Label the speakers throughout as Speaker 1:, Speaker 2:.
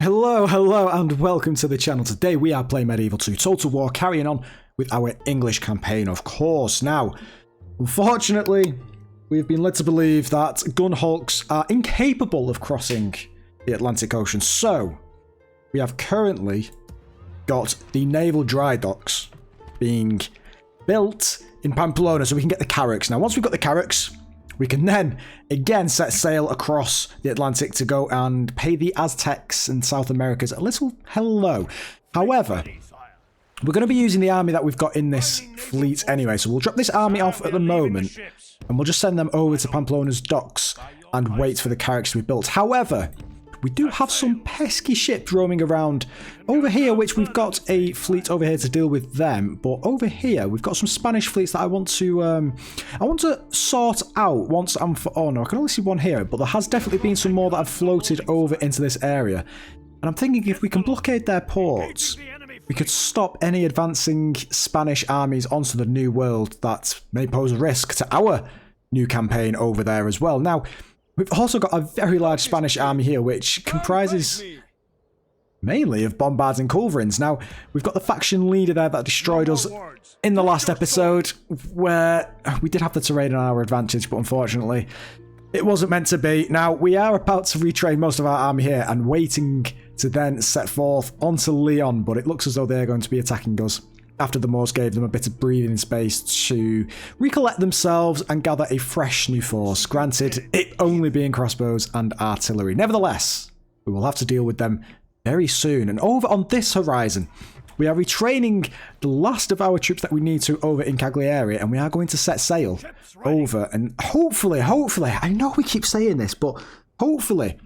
Speaker 1: Hello, and welcome to the channel. Today we are playing Medieval 2 Total War, carrying on with our English campaign, of course. Now, unfortunately, we've been led to believe that gun hulks are incapable of crossing the Atlantic Ocean. So, we have currently got the naval dry docks being built in Pamplona so we can get the carracks. Now, once we've got the carracks, we can then, again, set sail across the Atlantic to go and pay the Aztecs and South Americas a little hello. However, we're going to be using the army that we've got in this fleet anyway, so we'll drop this army off at the moment, and we'll just send them over to Pamplona's docks and wait for the carracks to be built. However, we do have some pesky ships roaming around over here, which we've got a fleet over here to deal with them. But over here, we've got some Spanish fleets that I want to sort out once and for all. Now, I can only see one here, but there has definitely been some more that have floated over into this area. And I'm thinking if we can blockade their ports, we could stop any advancing Spanish armies onto the New World that may pose a risk to our new campaign over there as well. Now, we've also got a very large Spanish army here, which comprises mainly of Bombards and Culverins. Now, we've got the faction leader there that destroyed us in the last episode, where we did have the terrain in our advantage, but unfortunately, it wasn't meant to be. Now, we are about to retrain most of our army here and waiting to then set forth onto Leon, but it looks as though they're going to be attacking us after the Moors gave them a bit of breathing space to recollect themselves and gather a fresh new force, granted it only being crossbows and artillery. Nevertheless, we will have to deal with them very soon. And over on this horizon, we are retraining the last of our troops that we need to over in Cagliari, and we are going to set sail over, and hopefully, I know we keep saying this, but hopefully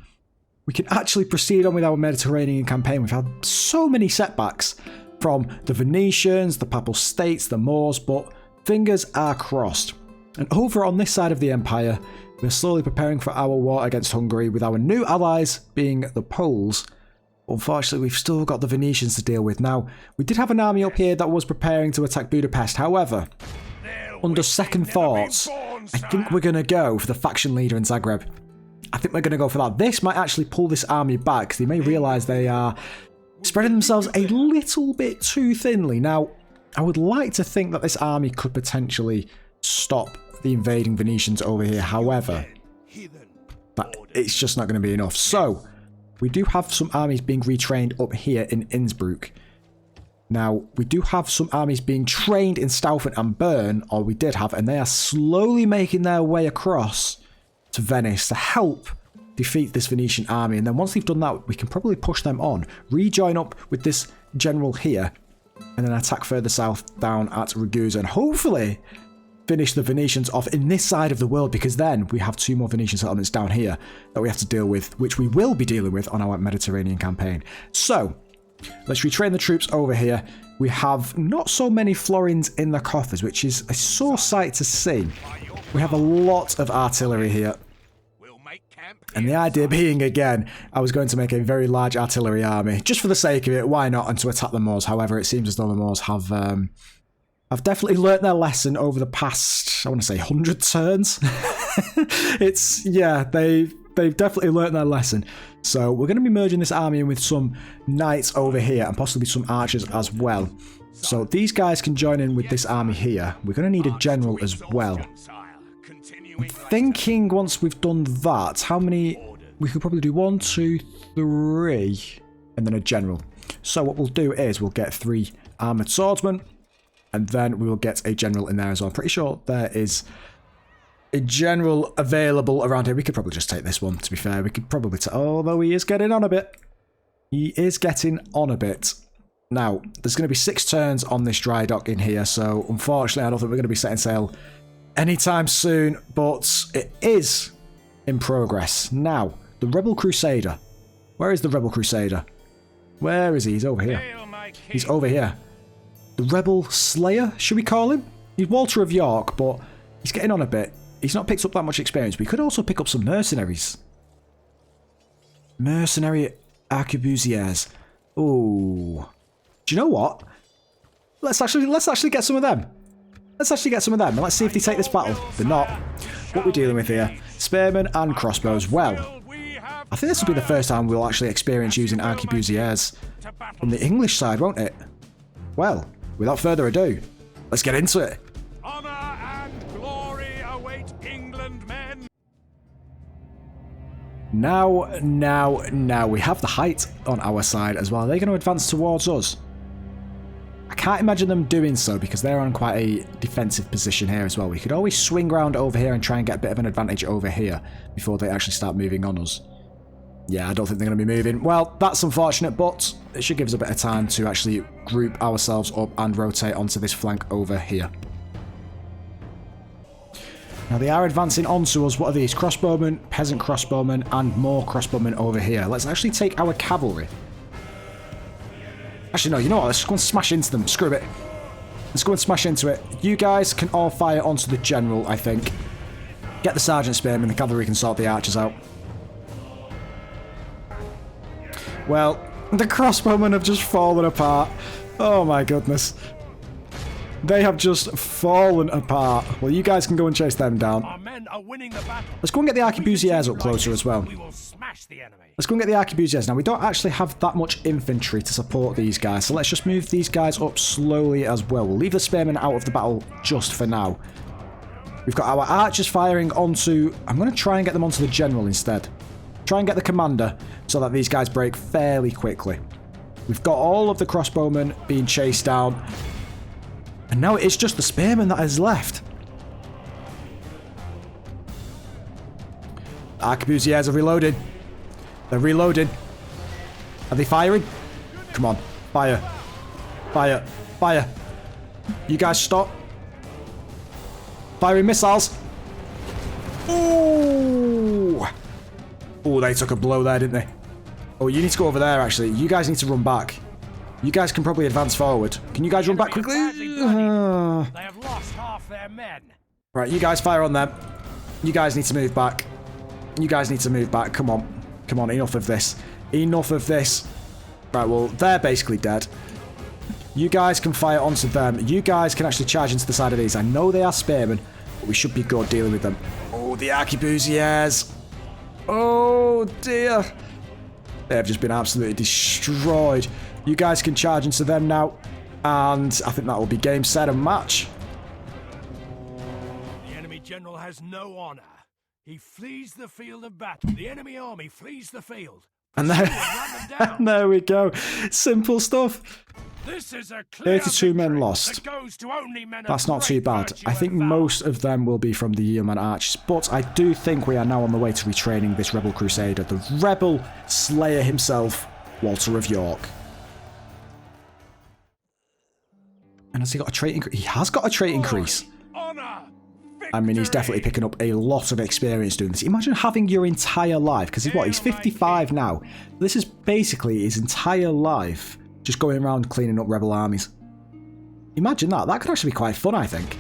Speaker 1: we can actually proceed on with our Mediterranean campaign. We've had so many setbacks from the Venetians, the Papal States, the Moors, but fingers are crossed. And over on this side of the empire, we're slowly preparing for our war against Hungary, with our new allies being the Poles. Unfortunately, we've still got the Venetians to deal with. Now, we did have an army up here that was preparing to attack Budapest. However, under second thoughts, I think we're going to go for the faction leader in Zagreb. I think we're going to go for that. This might actually pull this army back, because they may realise they are spreading themselves a little bit too thinly. Now, I would like to think that this army could potentially stop the invading Venetians over here. However, it's just not going to be enough. So, we do have some armies being retrained up here in Innsbruck. Now, we do have some armies being trained in Staufen and Bern, or we did have, and they are slowly making their way across to Venice to help defeat this Venetian army. And then once they've done that, we can probably push them on, rejoin up with this general here, and then attack further south down at Ragusa, and hopefully finish the Venetians off in this side of the world, because then we have two more Venetian settlements down here that we have to deal with, which we will be dealing with on our Mediterranean campaign. So, let's retrain the troops over here. We have not so many florins in the coffers, which is a sore sight to see. We have a lot of artillery here. And the idea being, again, I was going to make a very large artillery army, just for the sake of it, why not, and to attack the Moors. However, it seems as though the Moors have definitely learnt their lesson over the past, I want to say, 100 turns. They've definitely learnt their lesson. So we're going to be merging this army in with some knights over here, and possibly some archers as well. So these guys can join in with this army here. We're going to need a general as well. I'm thinking once we've done that, how many... We could probably do 1, 2, 3, and then a general. So what we'll do is we'll get 3 armoured swordsmen, and then we will get a general in there as well. I'm pretty sure there is a general available around here. We could probably just take this one, to be fair. We could probably take... Although he is getting on a bit. He is getting on a bit. Now, there's going to be 6 turns on this dry dock in here, so unfortunately I don't think we're going to be setting sail anytime soon, but it is in progress. Now, the Rebel Crusader. Where is the Rebel Crusader? Where is he? He's over here. He's over here. The Rebel Slayer, should we call him? He's Walter of York, but he's getting on a bit. He's not picked up that much experience. We could also pick up some mercenaries. Mercenary arquebusiers. Oh. Do you know what? Let's actually get some of them. Let's actually get some of them, and let's see if they take this battle. They're not. What we're dealing with here. Spearmen and crossbows. Well, I think this will be the first time we'll actually experience using arquebusiers from the English side, won't it? Well, without further ado, let's get into it.
Speaker 2: Honor and glory await England, men.
Speaker 1: Now, we have the height on our side as well. Are they going to advance towards us? I can't imagine them doing so because they're on quite a defensive position here as well. We could always swing round over here and try and get a bit of an advantage over here before they actually start moving on us. Yeah, I don't think they're going to be moving. Well, that's unfortunate, but it should give us a bit of time to actually group ourselves up and rotate onto this flank over here. Now, they are advancing onto us. What are these? Crossbowmen, peasant crossbowmen, and more crossbowmen over here. Let's actually take our cavalry. Actually, no, you know what? Let's just go and smash into them. Screw it. Let's go and smash into it. You guys can all fire onto the general, I think. Get the sergeant spearmen. The cavalry can sort the archers out. Well, the crossbowmen have just fallen apart. Oh my goodness. They have just fallen apart. Well, you guys can go and chase them down.
Speaker 2: Our men are winning the battle.
Speaker 1: Let's go and get the arquebusiers up closer as well.
Speaker 2: We will smash the enemy.
Speaker 1: Let's go and get the arquebusiers. Now, we don't actually have that much infantry to support these guys, so let's just move these guys up slowly as well. We'll leave the spearmen out of the battle just for now. We've got our archers firing onto... I'm going to try and get them onto the general instead. Try and get the commander so that these guys break fairly quickly. We've got all of the crossbowmen being chased down. And now it's just the spearmen that is left. Arquebusiers are reloaded. They're reloaded. Are they firing? Come on. Fire. Fire. Fire. You guys stop. Firing missiles. Ooh. Oh, they took a blow there, didn't they? Oh, you need to go over there, actually. You guys need to run back. You guys can probably advance forward. Can you guys run back quickly?
Speaker 2: They have lost half their men.
Speaker 1: Right, you guys fire on them. You guys need to move back. You guys need to move back. Come on. Come on, enough of this. Enough of this. Right, well, they're basically dead. You guys can fire onto them. You guys can actually charge into the side of these. I know they are spearmen, but we should be good dealing with them. Oh, the arquebusiers. Oh, dear. They have just been absolutely destroyed. You guys can charge into them now. And I think that will be game, set, and match.
Speaker 2: The enemy general has no honor. He flees the field of battle. The enemy army flees the field.
Speaker 1: And there we go. Simple stuff.
Speaker 2: This is a clear
Speaker 1: 32 men lost. That's not too bad. I think most of them will be from the Yeoman Archers, but I do think we are now on the way to retraining this Rebel Crusader, the Rebel Slayer himself, Walter of York. And has he got a trait increase? He has got a trait increase. I mean, he's definitely picking up a lot of experience doing this. Imagine having your entire life, because he's 55 now. This is basically his entire life just going around cleaning up rebel armies. Imagine that. That could actually be quite fun, I think.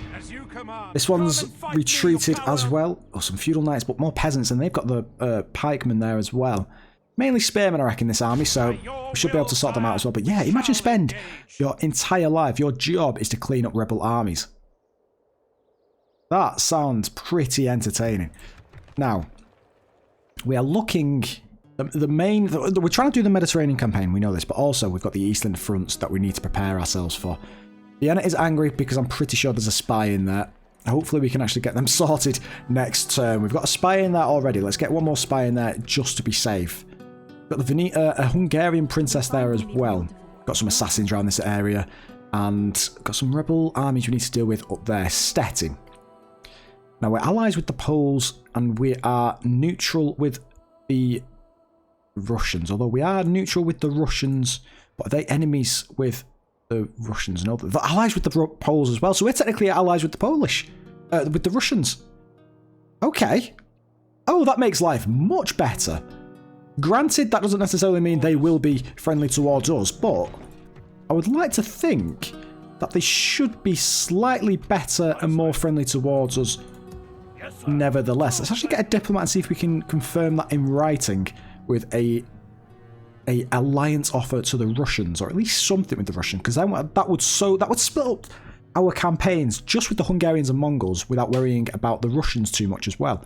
Speaker 1: This one's retreated as well. Oh, some feudal knights, but more peasants, and they've got the pikemen there as well. Mainly spearmen, I reckon, this army, so we should be able to sort them out as well. But yeah, imagine spend your entire life. Your job is to clean up rebel armies. That sounds pretty entertaining. Now, we are looking... we're trying to do the Mediterranean campaign, we know this, but also we've got the Eastern fronts that we need to prepare ourselves for. Vienna is angry because I'm pretty sure there's a spy in there. Hopefully we can actually get them sorted next turn. We've got a spy in there already. Let's get one more spy in there just to be safe. Got the a Hungarian princess there as well. Got some assassins around this area. And got some rebel armies we need to deal with up there. Stettin. Now we're allies with the Poles and we are neutral with the Russians. Although we are neutral with the Russians. But are they enemies with the Russians? No, they're allies with the Poles as well. So we're technically allies with the Polish. With the Russians. Okay. Oh, that makes life much better. Granted, that doesn't necessarily mean they will be friendly towards us, but I would like to think that they should be slightly better and more friendly towards us nevertheless. Let's actually get a diplomat and see if we can confirm that in writing with a alliance offer to the Russians, or at least something with the Russians, because then that would split up our campaigns just with the Hungarians and Mongols without worrying about the Russians too much as well.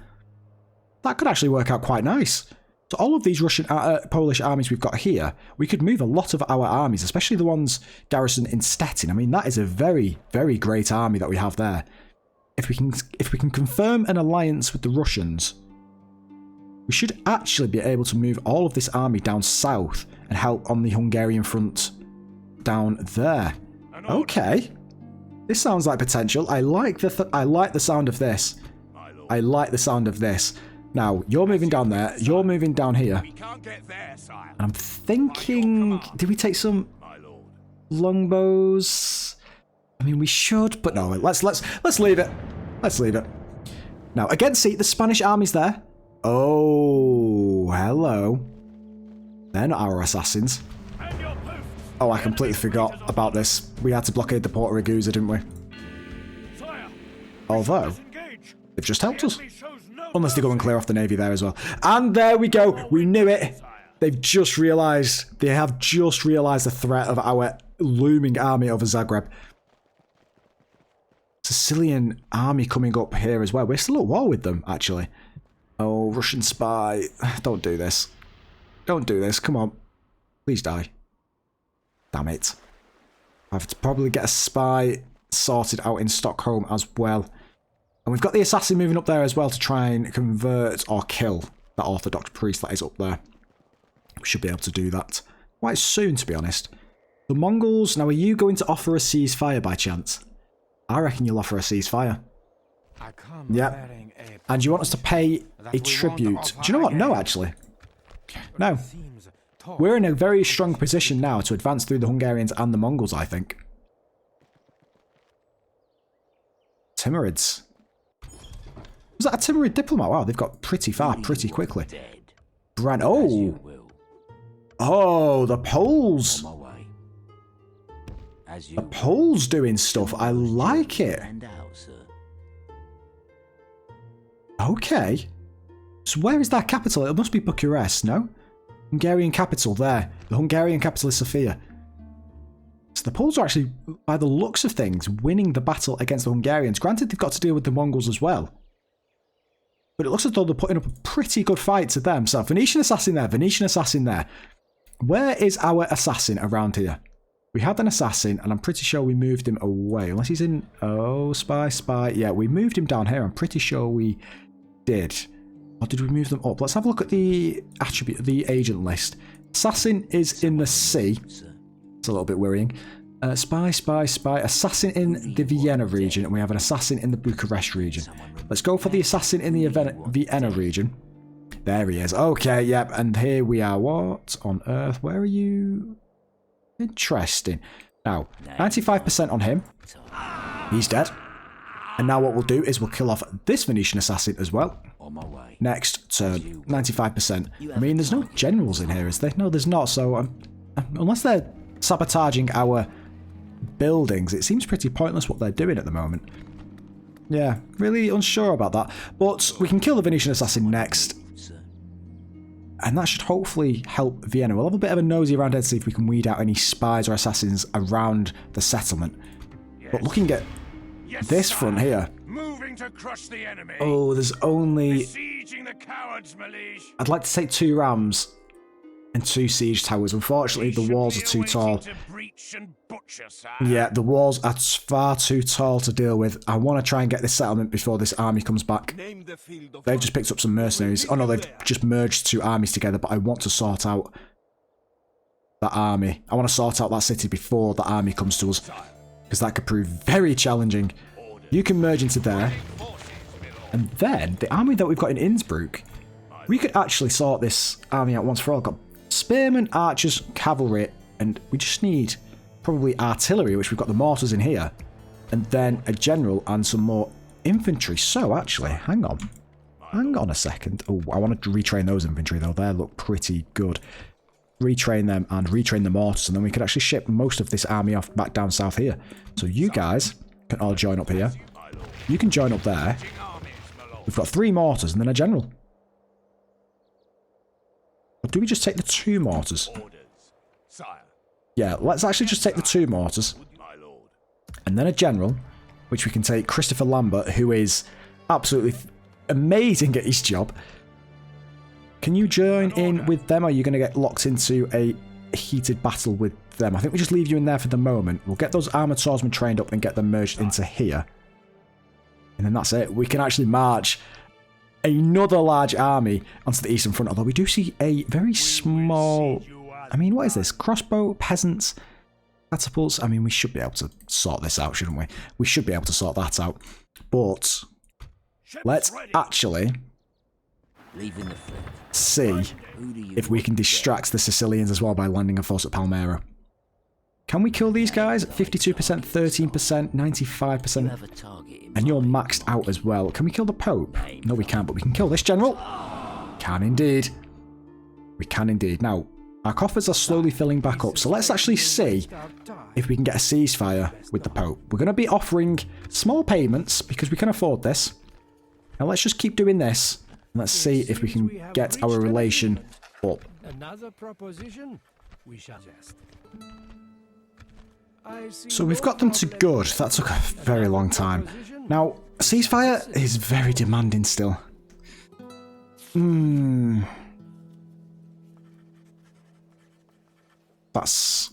Speaker 1: That could actually work out quite nice. So all of these Russian, Polish armies we've got here, we could move a lot of our armies, especially the ones garrisoned in Stettin. I mean, that is a very, very great army that we have there. If we can confirm an alliance with the Russians, we should actually be able to move all of this army down south and help on the Hungarian front down there. Okay, this sounds like potential. I like the sound of this. I like the sound of this. Now, you're moving down there, you're moving down here. And I'm thinking, did we take some longbows? I mean, we should, but no, let's leave it. Let's leave it. Now, again, see, the Spanish army's there. Oh, hello. They're not our assassins. Oh, I completely forgot about this. We had to blockade the Port of Ragusa, didn't we? Although, they've just helped us. Unless they go and clear off the navy there as well. And there we go. We knew it. They've just realised. They have just realised the threat of our looming army over Zagreb. Sicilian army coming up here as well. We're still at war with them, actually. Oh, Russian spy. Don't do this. Don't do this. Come on. Please die. Damn it. I have to probably get a spy sorted out in Stockholm as well. And we've got the assassin moving up there as well to try and convert or kill that Orthodox priest that is up there. We should be able to do that quite soon, to be honest. The Mongols, now are you going to offer a ceasefire by chance? I reckon you'll offer a ceasefire. Yep. And you want us to pay a tribute. Do you know what? No, actually. No. We're in a very strong position now to advance through the Hungarians and the Mongols, I think. Timurids. Was that a Timurid diplomat? Wow, they've got pretty far pretty quickly. Oh! Oh, the Poles! The Poles doing stuff. I like it. Okay. So where is that capital? It must be Bucharest, no? Hungarian capital there. The Hungarian capital is Sofia. So the Poles are actually, by the looks of things, winning the battle against the Hungarians. Granted, they've got to deal with the Mongols as well. But it looks as though they're putting up a pretty good fight to them. So Venetian assassin there, Venetian assassin there. Where is our assassin around here? We had an assassin, and I'm pretty sure we moved him away. Unless he's in... Oh, spy, spy. Yeah, we moved him down here. I'm pretty sure we did. Or did we move them up? Let's have a look at the attribute, the agent list. Assassin is in the sea. It's a little bit worrying. Spy, spy, spy. Assassin in the Vienna region, and we have an assassin in the Bucharest region. Let's go for the assassin in the Vienna region. There he is. Okay, yep. And here we are. What on earth? Where are you? Interesting. Now, 95% on him. He's dead. And now what we'll do is we'll kill off this Venetian assassin as well. Next turn, 95%. I mean, there's no generals in here, is there? No, there's not. So, unless they're sabotaging our buildings, it seems pretty pointless what they're doing at the moment. Yeah, really unsure about that. But we can kill the Venetian assassin next. And that should hopefully help Vienna. We'll have a bit of a nosy around here to see if we can weed out any spies or assassins around the settlement. But looking at this front here.
Speaker 2: Moving to crush the enemy.
Speaker 1: Oh, there's only...
Speaker 2: Besieging the cowards, Malish.
Speaker 1: I'd like to take 2 rams and 2 siege towers. Unfortunately, the walls are too tall. Yeah, the walls are far too tall to deal with. I want to try and get this settlement before this army comes back. They've just picked up some mercenaries. Oh no, they've just merged 2 armies together, but I want to sort out that army. I want to sort out that city before the army comes to us, because that could prove very challenging. You can merge into there. And then, the army that we've got in Innsbruck, we could actually sort this army out once for all. Got spearmen, archers, cavalry, and we just need probably artillery, which we've got the mortars in here, and then a general and some more infantry. So actually, hang on a second. Oh, I want to retrain those infantry though. They look pretty good. Retrain them and retrain the mortars, and then we could actually ship most of this army off back down south here. So you guys can all join up here. You can join up there. We've got 3 mortars and then a general. Or do we just take the 2 mortars? Yeah, let's actually just take the 2 mortars. And then a general, which we can take Christopher Lambert, who is absolutely amazing at his job. Can you join in with them, or are you going to get locked into a heated battle with them? I think we just leave you in there for the moment. We'll get those armoured swordsmen trained up and get them merged into here. And then that's it. We can actually march another large army onto the eastern front, although we do see a very small... I mean, what is this? Crossbow, peasants, catapults. I mean, we should be able to sort this out, shouldn't we? We should be able to sort that out. But let's actually see if we can distract the Sicilians as well by landing a force at Palmyra. Can we kill these guys? 52%, 13%, 95%. And you're maxed out as well. Can we kill the Pope? No, we can't, but we can kill this general. Can indeed. We can indeed. Now, our coffers are slowly filling back up, so let's actually see if we can get a ceasefire with the Pope. We're going to be offering small payments because we can afford this. Now let's just keep doing this, and let's see if we can get our relation up.
Speaker 2: Another proposition we shall just.
Speaker 1: So we've got them to good. That took a very long time. Now, ceasefire is very demanding still. That's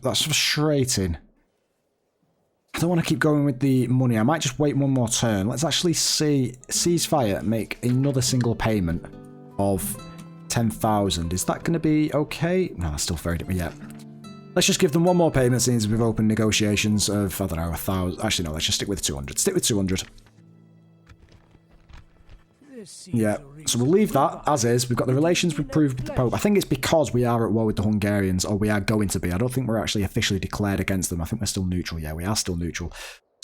Speaker 1: frustrating. I don't want to keep going with the money. I might just wait one more turn. Let's actually see ceasefire make another single payment of 10,000. Is that going to be okay? No, that's still very different yet. Let's just give them one more payment since we've opened negotiations of, I don't know, 1,000. Actually, no, let's just stick with 200. Stick with 200. Yeah, so we'll leave that as is. We've got the relations improved with the Pope. I think it's because we are at war with the Hungarians, or we are going to be. I don't think we're actually officially declared against them. I think we're still neutral. Yeah, we are still neutral.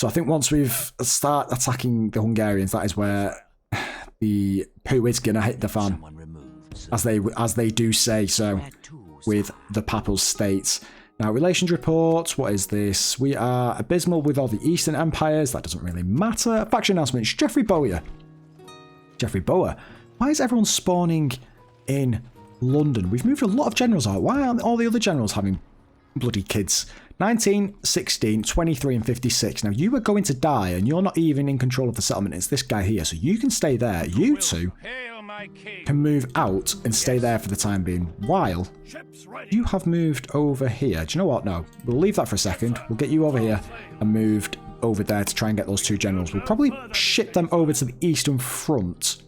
Speaker 1: So I think once we've start attacking the Hungarians, that is where the poo is gonna hit the fan, as they do say so with the Papal States. Now, relations report. What is this? We are abysmal with all the Eastern empires. That doesn't really matter. Faction announcements. Jeffrey Bower. Jeffrey Bower. Why is everyone spawning in London? We've moved a lot of generals out. Why aren't all the other generals having bloody kids? 19, 16, 23 and 56. Now, you are going to die and you're not even in control of the settlement. It's this guy here. So you can stay there. You two can move out and stay there for the time being, while you have moved over here. Do you know what? No. We'll leave that for a second. We'll get you over here and moved over there to try and get those two generals. We'll probably ship them over to the Eastern Front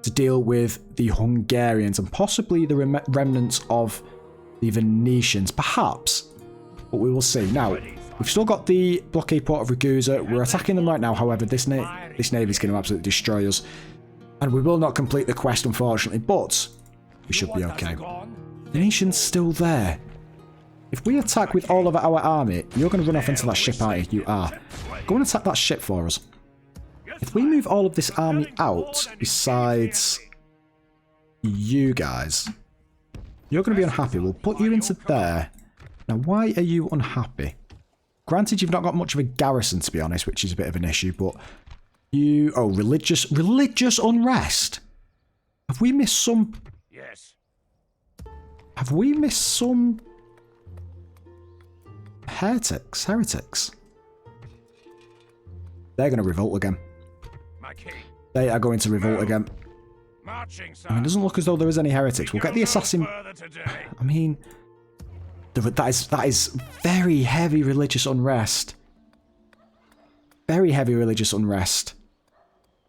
Speaker 1: to deal with the Hungarians and possibly the remnants of the Venetians, perhaps. But we will see. Now, we've still got the blockade port of Ragusa. We're attacking them right now. However, this navy is going to absolutely destroy us. And we will not complete the quest, unfortunately, but we should be okay. The nation's still there. If we attack with all of our army, you're going to run off into that ship, aren't you? You are. Go and attack that ship for us. If we move all of this army out, besides you guys, you're going to be unhappy. We'll put you into there. Now, why are you unhappy? Granted, you've not got much of a garrison, to be honest, which is a bit of an issue, but you... Oh, religious unrest. Have we missed some...
Speaker 2: Yes.
Speaker 1: Have we missed some... Heretics? They're going to revolt again. They are going to revolt again. I mean, it doesn't look as though there is any heretics. We'll get the assassin... I mean... That is very heavy religious unrest. Very heavy religious unrest.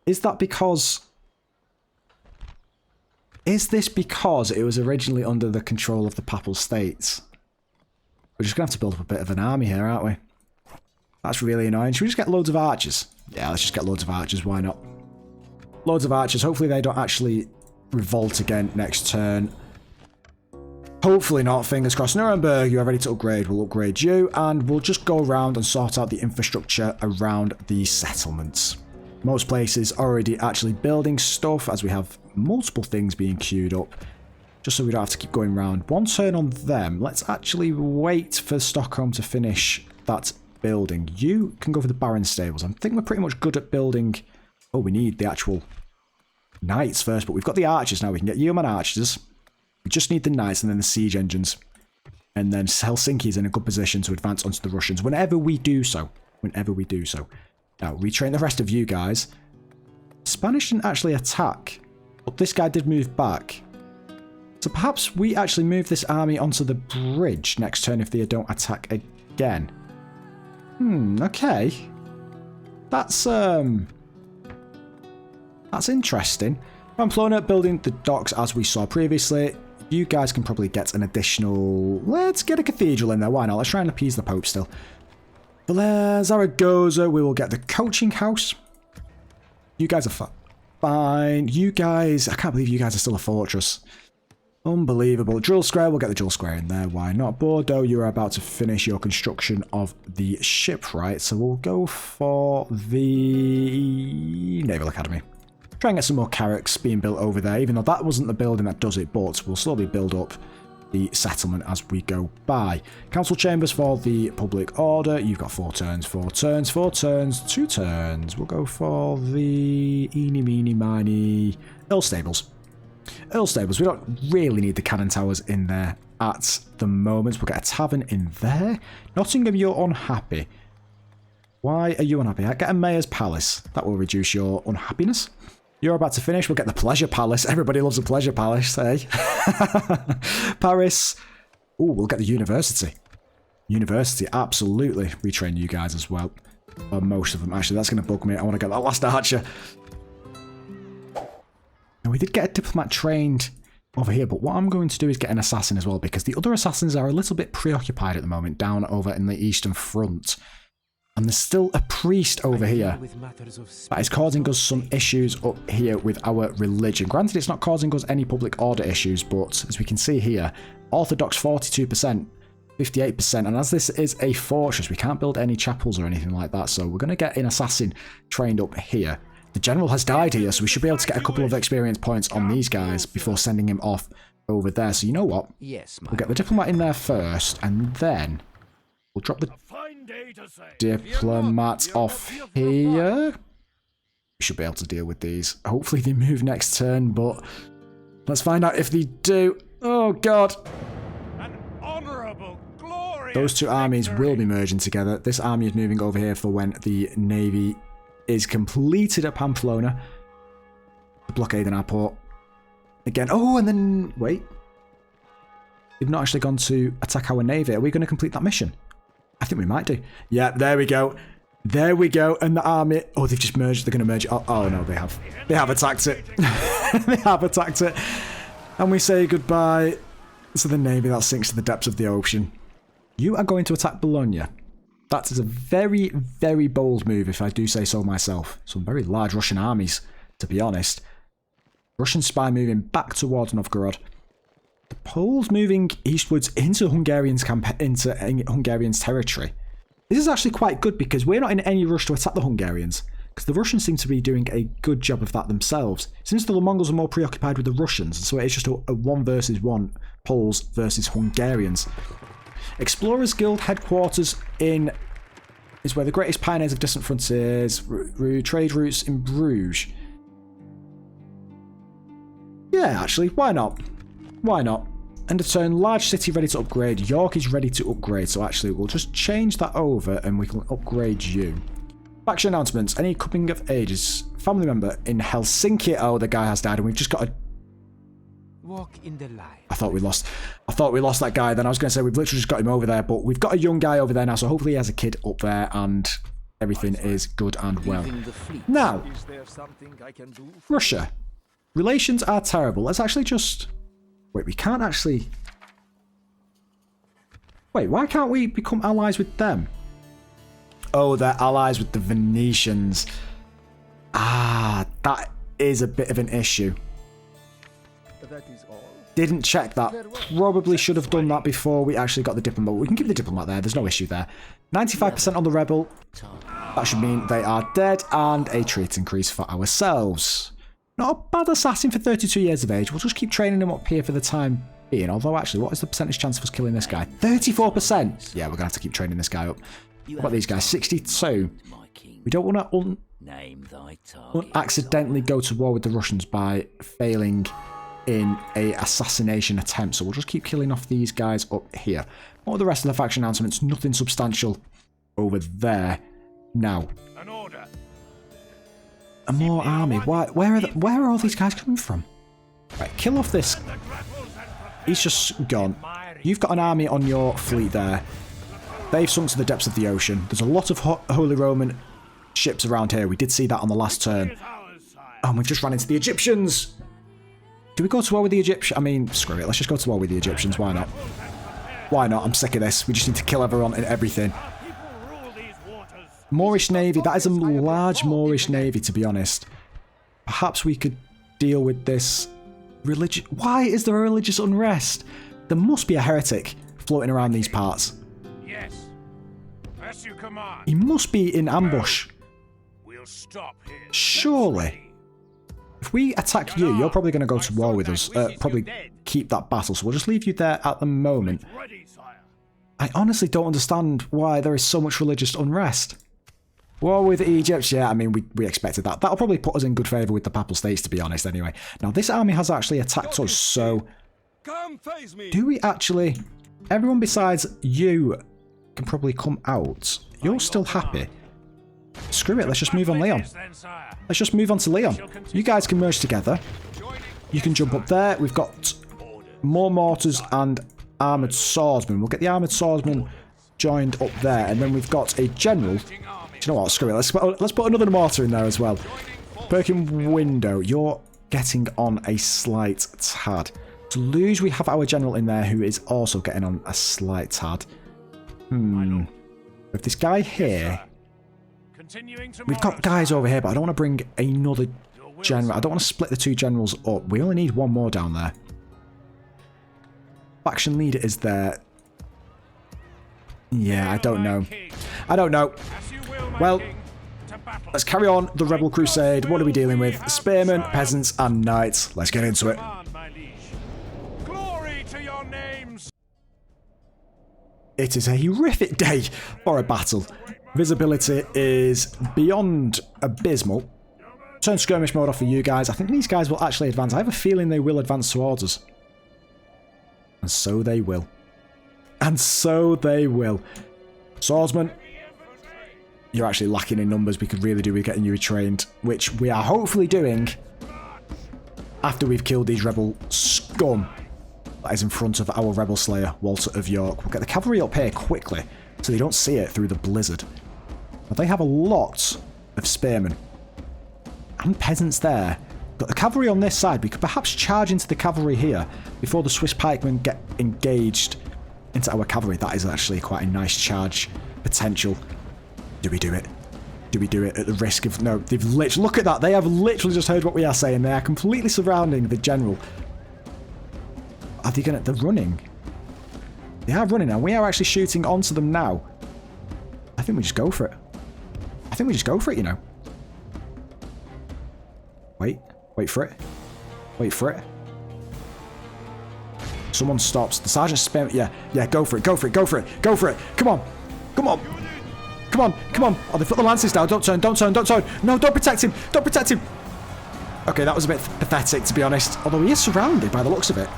Speaker 1: Is that because... Is this because it was originally under the control of the Papal States? We're just going to have to build up a bit of an army here, aren't we? That's really annoying. Should we just get loads of archers? Yeah, let's just get loads of archers. Why not? Loads of archers. Hopefully they don't actually revolt again next turn. Hopefully not. Fingers crossed. Nuremberg, you are ready to upgrade. We'll upgrade you. And we'll just go around and sort out the infrastructure around the settlements. Most places already actually building stuff, as we have multiple things being queued up. Just so we don't have to keep going around. One turn on them. Let's actually wait for Stockholm to finish that building. You can go for the Baron Stables. I think we're pretty much good at building... Oh, we need the actual knights first, but we've got the archers now. We can get Yeoman archers. We just need the knights and then the siege engines. And then Helsinki is in a good position to advance onto the Russians whenever we do so. Whenever we do so. Now, retrain the rest of you guys. Spanish didn't actually attack But this guy did move back. So perhaps we actually move this army onto the bridge next turn if they don't attack again. Okay. That's interesting. Pamplona building the docks as we saw previously. You guys can probably get an additional... Let's get a cathedral in there, why not? Let's try and appease the Pope still. Zaragoza, we will get the coaching house. You guys are fine. You guys... I can't believe you guys are still a fortress. Unbelievable. Drill Square, we'll get the Drill Square in there, why not? Bordeaux, you're about to finish your construction of the shipwright, so we'll go for the Naval Academy. Try and get some more carracks being built over there, even though that wasn't the building that does it, but we'll slowly build up the settlement as we go by. Council chambers for the public order. You've got 4 turns, 4 turns, 4 turns, 2 turns. We'll go for the eeny, meeny, miny Earl Stables. Earl Stables, we don't really need the cannon towers in there at the moment. We'll get a tavern in there. Nottingham, you're unhappy. Why are you unhappy? I get a mayor's palace. That will reduce your unhappiness. You're about to finish. We'll get the pleasure palace. Everybody loves a pleasure palace, eh? Paris. Ooh, we'll get the university. University, absolutely. Retrain you guys as well. Or most of them, actually. That's going to bug me. I want to get that last archer. Now, we did get a diplomat trained over here, but what I'm going to do is get an assassin as well, because the other assassins are a little bit preoccupied at the moment down over in the Eastern Front. And there's still a priest over here that is causing us some issues up here with our religion. Granted, it's not causing us any public order issues, but as we can see here, Orthodox 42%, 58%, and as this is a fortress, we can't build any chapels or anything like that, so we're going to get an assassin trained up here. The general has died here, so we should be able to get a couple of experience points on these guys before sending him off over there. So you know what? We'll get the diplomat in there first, and then we'll drop the diplomat off here. We should be able to deal with these. Hopefully they move next turn, but let's find out if they do. Oh, God. Those two armies will be merging together. This army is moving over here for when the navy is completed at Pamplona. Blockading our port. Again. Oh, and then... Wait. We've not actually gone to attack our navy. Are we going to complete that mission? I think we might do. Yeah, there we go. There we go. And the army... Oh, they've just merged. They're going to merge. Oh, no, they have. They have attacked it. They have attacked it. And we say goodbye to the navy that sinks to the depths of the ocean. You are going to attack Bologna. That is a very, very bold move, if I do say so myself. Some very large Russian armies, to be honest. Russian spy moving back towards Novgorod. The Poles moving eastwards into Hungarians' territory. This is actually quite good because we're not in any rush to attack the Hungarians, because the Russians seem to be doing a good job of that themselves. Since the Mongols are more preoccupied with the Russians, so it's just a 1 versus 1, Poles versus Hungarians. Explorers Guild headquarters is where the greatest pioneers of distant frontiers, trade routes in Bruges. Yeah, actually, why not? Why not? End of turn, large city ready to upgrade. York is ready to upgrade, so actually we'll just change that over and we can upgrade you. Faction announcements. Any coming of ages. Family member in Helsinki. Oh, the guy has died and we've just got a...
Speaker 3: Walk in the light.
Speaker 1: I thought we lost that guy. Then I was going to say we've literally just got him over there, but we've got a young guy over there now, so hopefully he has a kid up there and everything is good and well. Now, Russia. Relations are terrible. Let's actually just... Wait, we can't actually... Wait, why can't we become allies with them? Oh, they're allies with the Venetians. Ah, that is a bit of an issue. Didn't check that. Probably should have done that before we actually got the diplomat. We can keep the diplomat there. There's no issue there. 95% on the rebel. That should mean they are dead. And a trait increase for ourselves. Not a bad assassin for 32 years of age. We'll just keep training him up here for the time being. Although, actually, what is the percentage chance of us killing this guy? 34%. Yeah, we're going to have to keep training this guy up. What about these guys? 62. We don't want to accidentally go to war with the Russians by failing in a assassination attempt, so we'll just keep killing off these guys up here. What are the rest of the faction announcements? Nothing substantial over there. Now,
Speaker 2: An order.
Speaker 1: More army. Why? Where are all these guys coming from? Right, kill off this. He's just gone. You've got an army on your fleet there. They've sunk to the depths of the ocean. There's a lot of Holy Roman ships around here. We did see that on the last turn. And we've just ran into the Egyptians. Do we go to war with the Egyptians? I mean, screw it. Let's just go to war with the Egyptians. Why not? Why not? I'm sick of this. We just need to kill everyone and everything. Moorish Navy. That is a large Moorish Navy, to be honest. Perhaps we could deal with this religion. Why is there a religious unrest? There must be a heretic floating around these parts.
Speaker 2: Yes. As you command.
Speaker 1: He must be in ambush.
Speaker 2: We'll stop here.
Speaker 1: Surely. If we attack you, you're probably going to go to war with us. Probably keep that battle, so we'll just leave you there at the moment. I honestly don't understand why there is so much religious unrest. War with Egypt, yeah, I mean, we expected that. That'll probably put us in good favour with the Papal States, to be honest, anyway. Now, this army has actually attacked us, so... Do we actually... Everyone besides you can probably come out. You're still happy. Screw it, let's just move on Leon. Let's just move on to Leon. You guys can merge together. You can jump up there. We've got more mortars and armoured swordsmen. We'll get the armoured swordsmen joined up there. And then we've got a general. Do you know what? Screw it. Let's put another mortar in there as well. Perkin Window, you're getting on a slight tad. To lose, we have our general in there who is also getting on a slight tad. With this guy here... We've got guys over here, but I don't want to bring another general. I don't want to split the two generals up. We only need one more down there. Faction leader is there. Yeah, I don't know. I don't know. Well, let's carry on the Rebel Crusade. What are we dealing with? Spearmen, peasants, and knights. Let's get into it. It is a horrific day for a battle. Visibility is beyond abysmal. Turn skirmish mode off for you guys. I think these guys will actually advance. I have a feeling they will advance towards us. And so they will. And so they will. Swordsman, you're actually lacking in numbers. We could really do with getting you retrained, which we are hopefully doing after we've killed these rebel scum that is in front of our rebel slayer, Walter of York. We'll get the cavalry up here quickly so they don't see it through the blizzard. But they have a lot of spearmen and peasants there. Got the cavalry on this side. We could perhaps charge into the cavalry here before the Swiss pikemen get engaged into our cavalry. That is actually quite a nice charge potential. Do we do it? Do we do it at the risk of... No, they've literally... Look at that. They have literally just heard what we are saying. They are completely surrounding the general. Are they going to... They're running. They are running, and we are actually shooting onto them now. I think we just go for it. I think we just go for it, you know. Wait. Wait for it. Wait for it. Someone stops. The sergeant spam... Yeah, go for it. Go for it. Go for it. Go for it. Come on. Come on. Come on. Come on. Oh, they put the lances down. Don't turn. Don't turn. Don't turn. No, don't protect him. Don't protect him. Okay, that was a bit pathetic, to be honest. Although he is surrounded by the looks of it.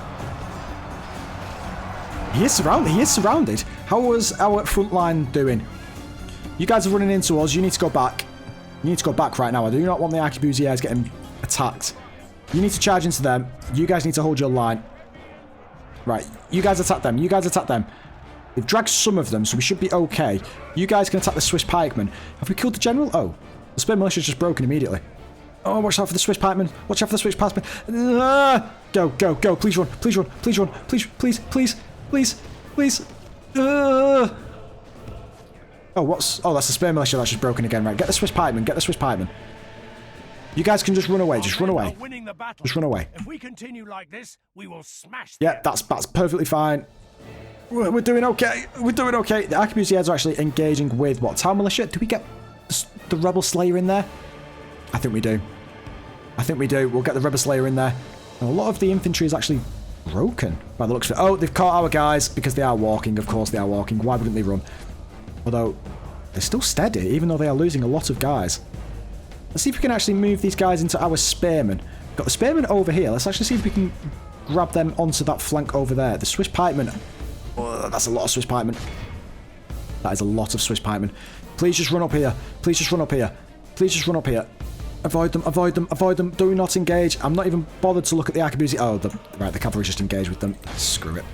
Speaker 1: He is surrounded. He is surrounded. How was our front line doing? You guys are running into us. You need to go back. You need to go back right now. I do not want the arquebusiers getting attacked. You need to charge into them. You guys need to hold your line. Right. You guys attack them. You guys attack them. They've dragged some of them, so we should be okay. You guys can attack the Swiss pikemen. Have we killed the general? Oh. The spear militia's just broken immediately. Oh, watch out for the Swiss pikemen. Watch out for the Swiss pikemen. Go, go, go. Please run. Please run. Please run. Please, please, please. Please, please. Oh, what's... Oh, that's the spear militia that's just broken again. Right, get the Swiss pikemen. Get the Swiss pikemen. You guys can just run away. Just run away. Just run away.
Speaker 2: If we continue like this, we will smash.
Speaker 1: Yeah, that's perfectly fine. We're doing okay. We're doing okay. The arquebusiers are actually engaging with what? Town militia? Do we get the rebel slayer in there? I think we do. I think we do. We'll get the rebel slayer in there. And a lot of the infantry is actually broken by the looks of it. Oh, they've caught our guys because they are walking. Of course they are walking. Why wouldn't they run? Although, they're still steady, even though they are losing a lot of guys. Let's see if we can actually move these guys into our spearmen. Got the spearmen over here. Let's actually see if we can grab them onto that flank over there. The Swiss pikemen. Oh, that's a lot of Swiss pikemen. That is a lot of Swiss pikemen. Please just run up here. Please just run up here. Please just run up here. Avoid them, avoid them, avoid them. Do not engage. I'm not even bothered to look at the arquebusiers. Oh, right, the cavalry just engaged with them. Screw it.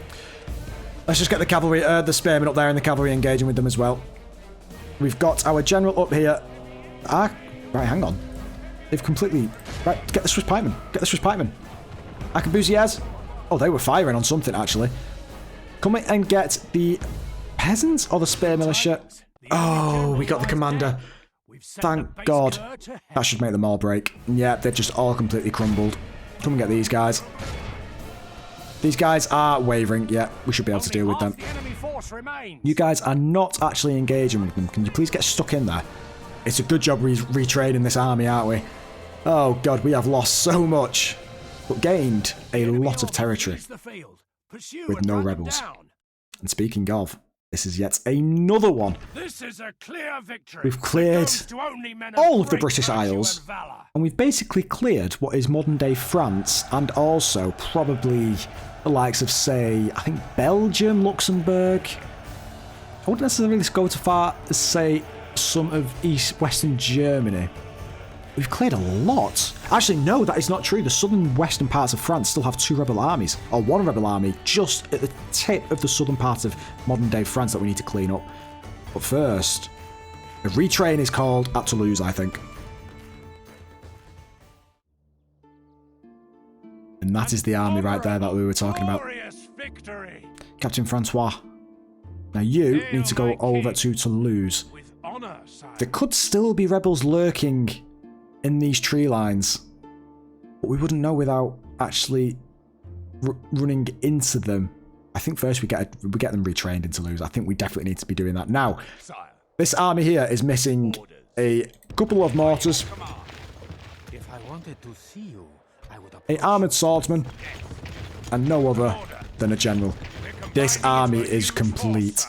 Speaker 1: Let's just get the cavalry, the spearmen up there and the cavalry engaging with them as well. We've got our general up here. Right, hang on. They've completely... Right, get the Swiss pikemen. Get the Swiss pikemen. Arquebusiers. Oh, they were firing on something, actually. Come and get the peasants or the spear militia. Oh, we got the commander. Thank God. That should make them all break. Yeah, they've just all completely crumbled. Come and get these guys. These guys are wavering. Yeah, we should be able to deal with them. You guys are not actually engaging with them. Can you please get stuck in there? It's a good job we're retraining this army, aren't we? Oh God, we have lost so much, but gained a lot of territory with no rebels. And speaking of, this is yet another one.
Speaker 2: This is a clear victory.
Speaker 1: We've cleared all of the British Isles, and we've basically cleared what is modern-day France, and also probably the likes of, say, I think Belgium, Luxembourg. I wouldn't necessarily go too far as say some of Western Germany. We've cleared a lot. Actually, no, that is not true. The southern western parts of France still have 2 rebel armies, or 1 rebel army, just at the tip of the southern part of modern-day France that we need to clean up. But first, the retrain is called at Toulouse, I think. And that is the army right there that we were talking about. Captain Francois. Now you need to go over to Toulouse. There could still be rebels lurking in these tree lines, but we wouldn't know without actually running into them. I think first we get them retrained in Toulouse. I think we definitely need to be doing that. Now, this army here is missing a couple of mortars, a armoured swordsman, and no other than a general. This army is complete.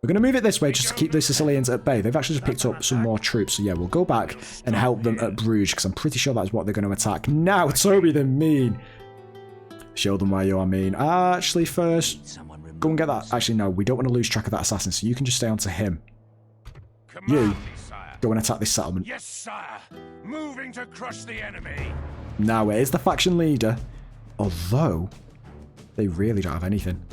Speaker 1: We're going to move it this way just to keep the Sicilians at bay. They've actually just picked up some more troops. So yeah, we'll go back and help them at Bruges, because I'm pretty sure that's what they're going to attack. Now, Toby the Mean. Show them why you are mean. Actually, first, go and get that. Actually, no, we don't want to lose track of that assassin, so you can just stay on to him. You, go and attack this settlement.
Speaker 2: Yes, sire. Moving to crush the enemy.
Speaker 1: Now, where's the faction leader? Although, they really don't have anything.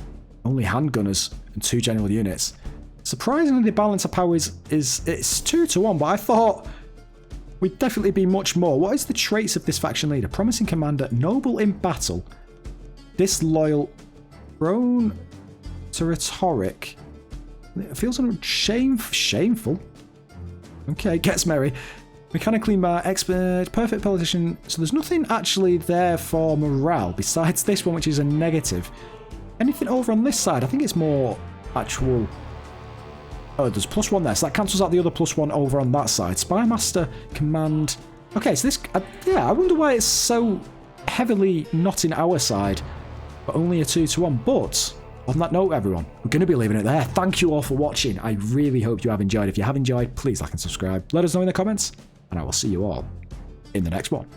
Speaker 1: Only handgunners and 2 general units. Surprisingly, the balance of power it's 2-1, but I thought we'd definitely be much more. What is the traits of this faction leader? Promising commander, noble in battle, disloyal, prone to rhetoric. It feels shameful. Okay, gets merry. Mechanically expert, perfect politician. So there's nothing actually there for morale besides this one, which is a negative. Anything over on this side? I think it's more actual... Oh, there's +1 there, so that cancels out the other +1 over on that side. Spymaster, command... Okay, so this... yeah, I wonder why it's so heavily not in our side, but only a 2-1. But, on that note, everyone, we're going to be leaving it there. Thank you all for watching. I really hope you have enjoyed. If you have enjoyed, please like and subscribe. Let us know in the comments, and I will see you all in the next one.